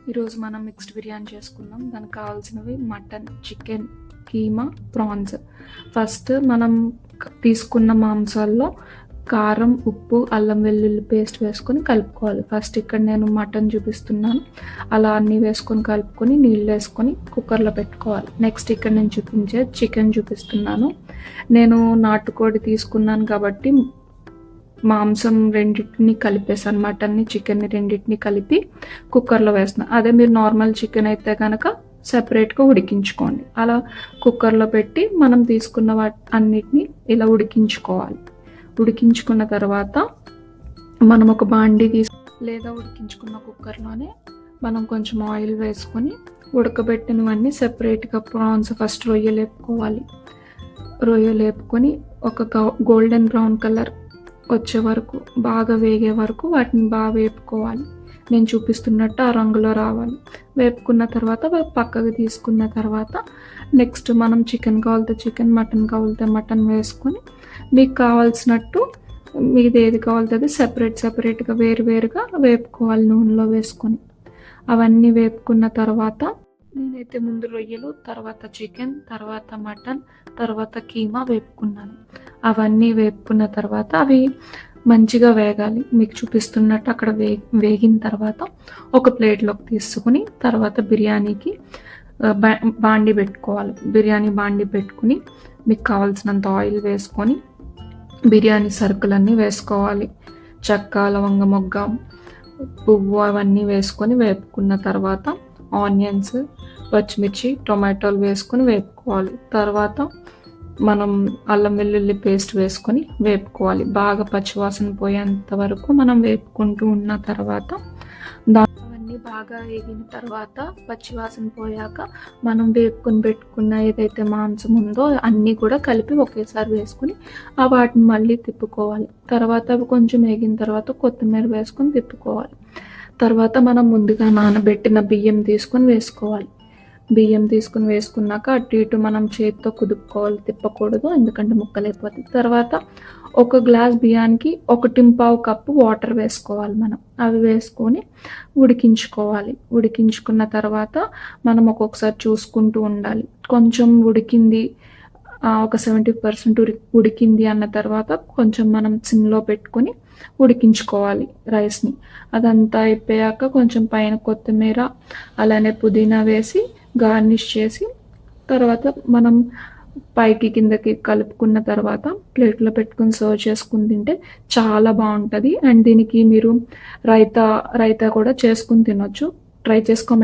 ఈరోజు మనం మిక్స్డ్ బిర్యానీ చేసుకుందాం. దానికి కావాల్సినవి mutton, chicken, keema, prawns. First మనం తీసుకున్న మాంసాల్లో కారం, ఉప్పు, అల్లం వెల్లుల్లి పేస్ట్ వేసుకొని కలుపుకోవాలి. ఫస్ట్ ఇక్కడ నేను మటన్ చూపిస్తున్నాను, అలా అన్నీ వేసుకొని కలుపుకొని నీళ్ళు వేసుకొని కుక్కర్లో పెట్టుకోవాలి. నెక్స్ట్ ఇక్కడ నేను చూపించే చికెన్ చూపిస్తున్నాను. నేను నాటుకోడి తీసుకున్నాను కాబట్టి మాంసం రెండింటిని కలిపేసాను, మటన్ని చికెన్ని రెండింటిని కలిపి కుక్కర్లో వేస్తున్నాను. అదే మీరు నార్మల్ చికెన్ అయితే కనుక సెపరేట్గా ఉడికించుకోండి. అలా కుక్కర్లో పెట్టి మనం తీసుకున్న అన్నిటిని ఇలా ఉడికించుకోవాలి. ఉడికించుకున్న తర్వాత మనం ఒక బాండీ లేదా ఉడికించుకున్న కుక్కర్లోనే మనం కొంచెం ఆయిల్ వేసుకొని ఉడకబెట్టినవన్నీ సెపరేట్గా ప్రాన్స్ ఫస్ట్ రొయ్యలు వేపుకోవాలి. రొయ్యలు వేపుకొని ఒక గోల్డెన్ బ్రౌన్ కలర్ వచ్చే వరకు, బాగా వేగే వరకు వాటిని బాగా వేపుకోవాలి. నేను చూపిస్తున్నట్టు ఆ రంగులో రావాలి. వేపుకున్న తర్వాత పక్కకు తీసుకున్న తర్వాత నెక్స్ట్ మనం చికెన్ కావాలితే చికెన్, మటన్ కావాలితే మటన్ వేసుకొని మీకు కావాల్సినట్టు మీది ఏది కావాలితే అది సెపరేట్గా వేరుగా వేపుకోవాలి నూనెలో వేసుకొని. అవన్నీ వేపుకున్న తర్వాత నేనైతే ముందు రొయ్యలు, తర్వాత చికెన్, తర్వాత మటన్, తర్వాత కీమా వేపుకున్నాను. అవన్నీ వేపుకున్న తర్వాత అవి మంచిగా వేగాలి. మీకు చూపిస్తున్నట్టు అక్కడ వేగిన తర్వాత ఒక ప్లేట్లోకి తీసుకుని తర్వాత బిర్యానీకి బాండి పెట్టుకోవాలి. బిర్యానీ బాండి పెట్టుకుని మీకు కావాల్సినంత ఆయిల్ వేసుకొని బిర్యానీ సరుకులన్నీ వేసుకోవాలి. చెక్క, లవంగ మొగ్గ, పువ్వు అవన్నీ వేసుకొని వేపుకున్న తర్వాత ఆనియన్స్, పచ్చిమిర్చి, టొమాటోలు వేసుకొని వేపుకోవాలి. తర్వాత మనం అల్లం వెల్లుల్లి పేస్ట్ వేసుకొని వేపుకోవాలి. బాగా పచ్చివాసన పోయేంత వరకు మనం వేపుకుంటూ ఉన్న తర్వాత అవన్నీ బాగా వేగిన తర్వాత పచ్చివాసన పోయాక మనం వేపుకొని పెట్టుకున్న ఏదైతే మాంసం ఉందో అన్నీ కూడా కలిపి ఒకేసారి వేసుకొని వాటిని మళ్ళీ తిప్పుకోవాలి. తర్వాత అవి కొంచెం వేగిన తర్వాత కొత్తిమీర వేసుకొని తిప్పుకోవాలి. తర్వాత మనం ముందుగా నానబెట్టిన బియ్యం తీసుకొని వేసుకోవాలి. బియ్యం తీసుకుని వేసుకున్నాక అటు ఇటు మనం చేతితో కుదుపుకోవాలి, తిప్పకూడదు, ఎందుకంటే ముక్కలైపోతుంది. తర్వాత ఒక గ్లాస్ బియ్యానికి 1.25 కప్పు వాటర్ వేసుకోవాలి మనం. అవి వేసుకొని ఉడికించుకోవాలి. ఉడికించుకున్న తర్వాత మనం ఒక్కొక్కసారి చూసుకుంటూ ఉండాలి. కొంచెం ఉడికింది, ఒక 70% ఉడికింది అన్న తర్వాత కొంచెం మనం సిమ్లో పెట్టుకొని ఉడికించుకోవాలి రైస్ని. అదంతా అయిపోయాక కొంచెం పైన కొత్తిమీర అలానే పుదీనా వేసి గార్నిష్ చేసి తర్వాత మనం పైకి కిందకి కలుపుకున్న తర్వాత ప్లేట్లో పెట్టుకుని సర్వ్ చేసుకుని తింటే చాలా బాగుంటుంది. అండ్ దీనికి మీరు రైతా కూడా చేసుకుని తినొచ్చు. ట్రై చేసుకోమండి.